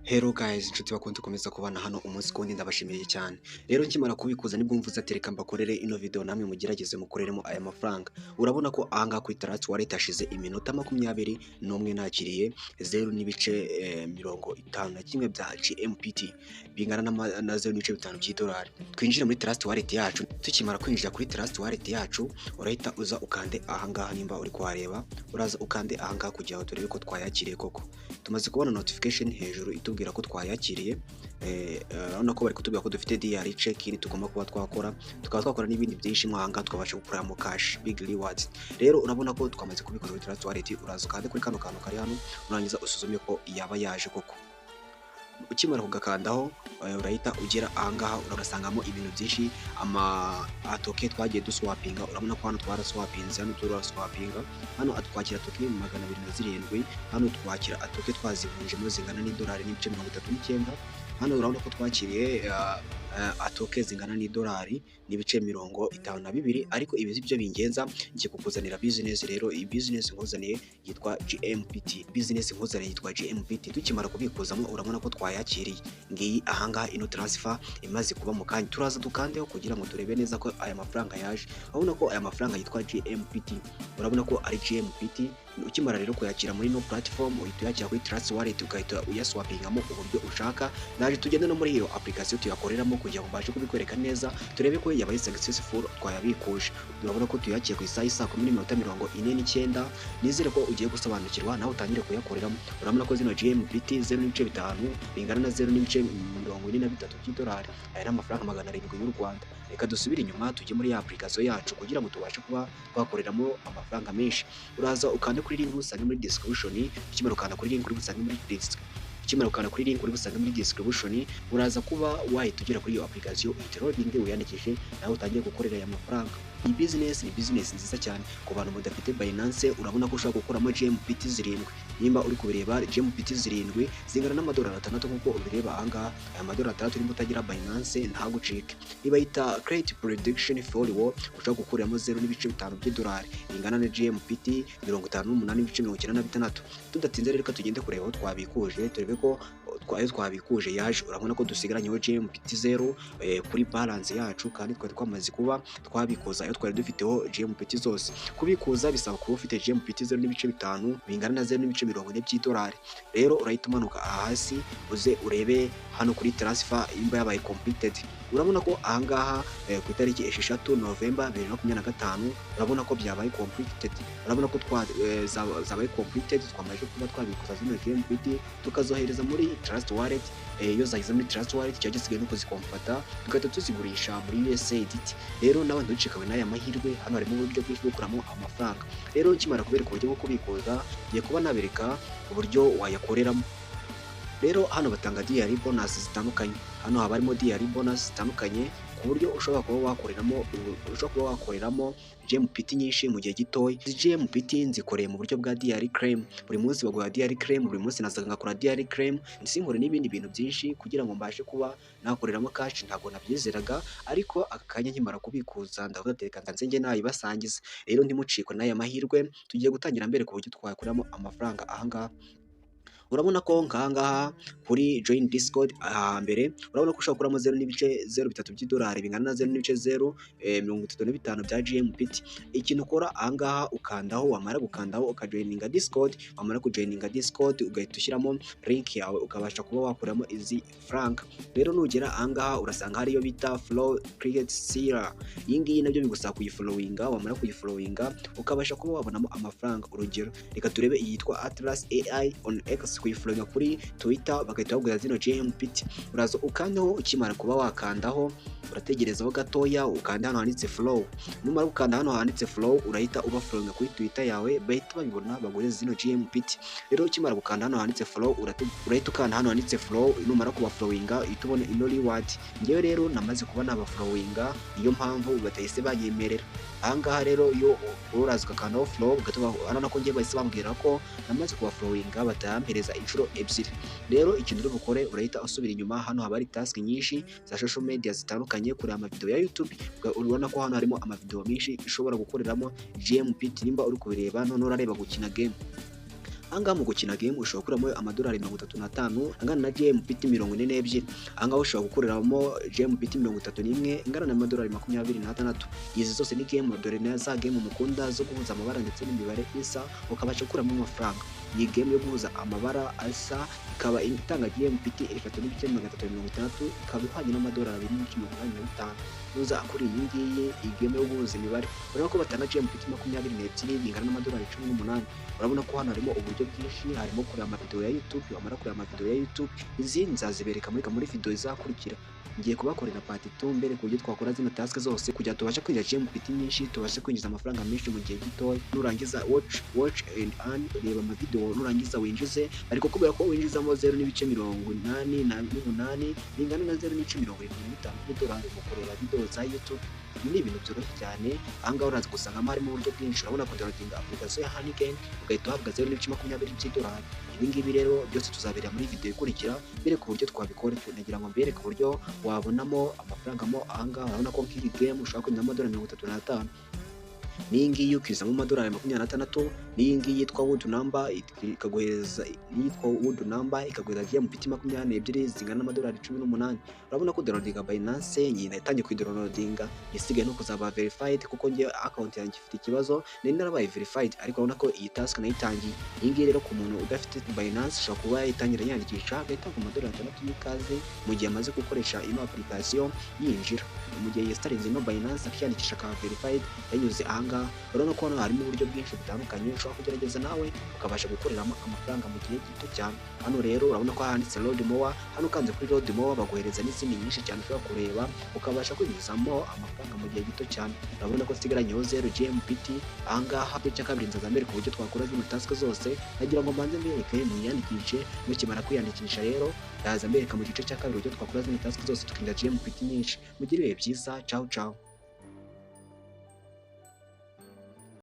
Hello guys, inshuti bakunze komeza kubana hano umunsi kundi ndabashimiye cyane. Rero nkimara kubikuza nibwo mvuze ati reka mbakorere ino video namwe mugerageze mukoreremo aya mafaranga. Urabona ko ahanga ku Italanti Wallet hashize iminota 21 nakiriye 0.51 bya GMPT bingana na 0.5 by'idolari. Twinjire muri Italanti Wallet yacu. Tukimara kwinjira kuri Italanti Wallet yacu, urahita uza ukande ahangaha nimba uri kuhareba, uraza ukande ahangaha kugira ngo turebe ko twayakiriye koko. Tumaze kubona notification hejuru itubwira ko twayakiriye, urabona ko bari kutubwira ko dufite DR check-in tugomba kuba twakora n'ibindi byinshi mwanga twabasha gukora mu cash big rewards. Rero urabona ko twamaze kubikoza kuri Italanti Wallet, uraza ukande kuri kano kantu kari hano, urangiza usuzume ko yaba yaje koko. Ukimara kugakandaho urahita ugera ahangaha urasangamo ibintu byinshi, atoke twagiye duswapinga. Urabona ko hano twaraswapinze, hano turaswapinga, hano atwakira atoke 207, hano twakira atoke twazivunjemo zingana n'idolari n'ibice 39, hano urabona ko twakiriye atoke zingana n'idolari n'ibice 52, ariko ibi byo bingenza ngiye kukuzanira business. Rero iyi business nkuzaniye yitwa GMPT. Tukimara kubikuzamo urabona ko twayakiriye, ngiyi ahangaha ino transfer imaze kuba mu kanya. Turaza dukandeho kugira ngo turebe neza ko aya mafaranga yaje. Urabona ko aya mafaranga yitwa GMPT, urabona ko ari GMPT. Ukimara rero kuyakira muri no platform uhita uyakira kuri Italanti Wallet ugahita uyaswapingamo uburyo ushaka. Naje tugende no muri iyo application tuyakoreramo kugira ngo mbashe kubikwereka neza, turebe ko yabaye successful twayabikuje. Urabona ko tuyakiye ku isaha 10:49. Nizere ko ugiye gusobanukirwa nawe utangire kuyakoreramo. Urabona ko zino GMPT 0.5 bingana na 0.43 by'idolari, aya ni amafaranga 700 y'u Rwanda. Reka dusubire inyuma tujye muri ya application yacu kugira ngo tubashe kuba twakoreramo amafaranga menshi. Uraza ukande kuri link usanga muri description. Ukimara ukanda kuri link uri busanga muri description, uraza kuba wahita ugera kuri iyo application, uhita loading wiyandikishe nawe utangiye gukorera aya mafaranga. Iyi business ni business nziza cyane ku bantu mudafite Binance. Urabona ko ushaka gukuramo GMPT 7. Nimba uri kubireba GMPT 7 zingana n'amadolari 6 nkuko ubireba ahangaha. Aya madolari 6 nimba utagira Binance ntagucike. Niba yita Create Prediction for War, ushaka gukuramo 0.5 by'idolari bingana na GMPT 58.96. Tudatinze rero tugende kureba aho twabikuje, turebe ko twabikuje yaje. Urabona ko dusigaranyeho GMPT 0 kuri balance yacu, kandi twari twamaze kuba twabikoza ayo twari dufiteho GMPT zose. Kubikuza bisaba kuba ufite GMPT 0.5 bingana na 0.40 by'idolari. Rero urahita umanuka hasi uze urebe hano kuri transfer imba yabaye completed. Urabona ko ahangaha ku itariki 6 November 2025 urabona ko byabaye completed. Urabona ko zabaye completed, twamaje kuba twabikoza zino GMPT tukazohereza muri Italanti Wallet. Iyo zagize muri Italanti Wallet cyangwa gisigaye no kuzikomfata tugahita tuzigurisha muri USAID. Rero nawe ntucikawe n'aya mahirwe, hano harimo uburyo bwo gukuramo amafaranga. Rero nkimara kubereka uburyo bwo kubikuza, ngiye kuba nabereka uburyo wayakoreramo. Rero hano batanga DR bonus zitandukanye, hano haba harimo DR bonus zitandukanye ku buryo ushobora kuba wakoreramo GMPT nyinshi mu gihe gitoya. Izi GMPT nzikoreye mu buryo bwa DR claim. Buri munsi baguha DR claim, buri munsi nazaga ngakora DR claim, nsinkore n'ibindi bintu byinshi kugira ngo mbashe kuba nakoreramo cash. Ntabwo nabyizeraga, ariko akanya nkimara kubikuza ndavuga ati reka nze nge nayibasangiza. Rero ntimucikwe n'aya mahirwe, tugiye gutangira mbere ku buryo twakoreramo amafaranga ahangaha. Urabona ko nkangaha kuri join Discord mbere, urabona ko ushobora kuramo 0.03 by'idolari bingana na 0.035 bya GMPT. Ikintu ukora ahangaha ukandaho, wamara gukandaho ukajoininga Discord, wamara kujoininga Discord ugahita ushyiramo link yawe ukabasha kuba wakuramo izi frank. Rero nugera ahangaha urasanga hariyo bita Flow Cricket Seer. Iyi ngiyi nabyo bigusaba kuyifollowinga, wamara kuyifollowinga ukabasha kuba wabonamo amafaranga. Urugero reka turebe iyitwa Atlas AI on X, kuyifollowinga kuri Twitter bagahita bagura zino GMPT. Uraza ukandaho, ukimara kuba wakandaho urategerezaho gatoya, ukanda hano handitse flow. Numara gukanda hano handitse flow urahita ubafollowinga kuri Twitter yawe, bahita babibona bagure zino GMPT. Rero ukimara gukanda hano handitse flow urahita ukanda hano handitse flow, numara kubafollowinga uhita ubona ino reward. Ngewe rero namaze kuba nabafollowinga, niyo mpamvu batahise banyemerera. Ahangaha rero iyo uraza ugakandaho flow urabona ko ngiye bahise bambwira ko namaze kubafollowinga batayampereza inshuro ebyiri. Rero ikintu uri bukore urahita usubira inyuma, hano haba ari task nyinshi za social media zitandukanye, kuri amavideo ya YouTube. Urabona ko hano harimo amavideo menshi ushobora gukoreramo GMPT nimba uri kubireba. None urareba gukina game, Ahangaha mu gukina game ushobora gukuramo amadolari 35 angana na GMPT 42. Ahangaha ushobora gukoreramo GMPT 31 ingana n'amadolari 26. Izi zose ni game dore na za game mukunda zo guhuza amabara ndetse n'imibare isa ukabasha gukuramo amafaranga. Iyi game yo guhuza amabara asa ikaba itanga GMPT 3,360 ikaba ihwanye n'amadolari 285. Uza kuri iyi ngiyi iyi game yo guhuza imibare urabona ko batanga GMPT 22 bingana n'amadolari 18. Urabona ko hano harimo uburyo bwinshi, harimo kureba amavideo ya YouTube, wamara kureba amavideo ya YouTube izi nzazibereka muri video izakurikira. Ngiye kubakorera part 2 mbere ku buryo twakora zino task zose kugira tubashe kwinjiza GMPT nyinshi, tubashe kwinjiza amafaranga menshi mu gihe gito. Nurangiza watch and earn, reba amavideo nurangiza winjize, ariko kubera ko winjizamo 0.88 bingana na 0.75 y'idolari mu kureba video za YouTube. Ibi ni ibintu byoroshye cyane. Ahangaha uraza gusangamo harimo uburyo bwinshi. Urabona ko downloadinga application ya Honeygain ugahita uhabwa 0.20 by'idolari. Ibi ngibi rero byose tuzabera muri video ikurikira mbere ku buryo twabikora. Nagira ngo mbereke uburyo wabonamo amafaranga mo. Ahangaha urabona ko nk'iyi game ushobora kwinjizamo amadolari 35. N'iyi ngiyi ukizamo amadolari 26. N'iyi ngiyi yitwa Wood Number ikaguhereza GMPT 22 zingana n'amadolari 18. Urabona ko downloadinga Binance nyine itangiye kuidownloadinga, isigaye no kuzaba verified kuko ngiye account yanjye ifite ikibazo nari narabaye verified, ariko urabona ko iyi task nayitangiye. Iyi ngiyi rero ku muntu udafite Binance ushobora kuba yayitangira yandikisha agahita ku madolari 6 y'ikaze mu gihe amaze gukoresha ino application yinjira. Mu gihe yestarinze ino Binance akiyandikisha ka verified yanyuze ahangaha. Urabona ko hano harimo uburyo bwinshi butandukanye ushobora kugerageza nawe ukabasha gukoreramo amafaranga mu gihe gito cyane. Hano rero urabona ko handitse load more, hano ukanze kuri load more baguhereza n'izindi nyinshi cyane ushobora kureba ukabasha kwinjizamo amafaranga mu gihe gito cyane. Urabona ko nsigaranyeho 0 GMPT. Ahangaha cya kabiri nzazambereka uburyo twakora zino task zose. Nagira ngo mbanze mbereke mwiyandikishe, mukimara kwiyandikisha rero ndaza mbereka mu gice cya kabiri uburyo twakora zino task zose tukinjiza GMPT nyinshi. Mugire ibihe byiza, ciao ciao.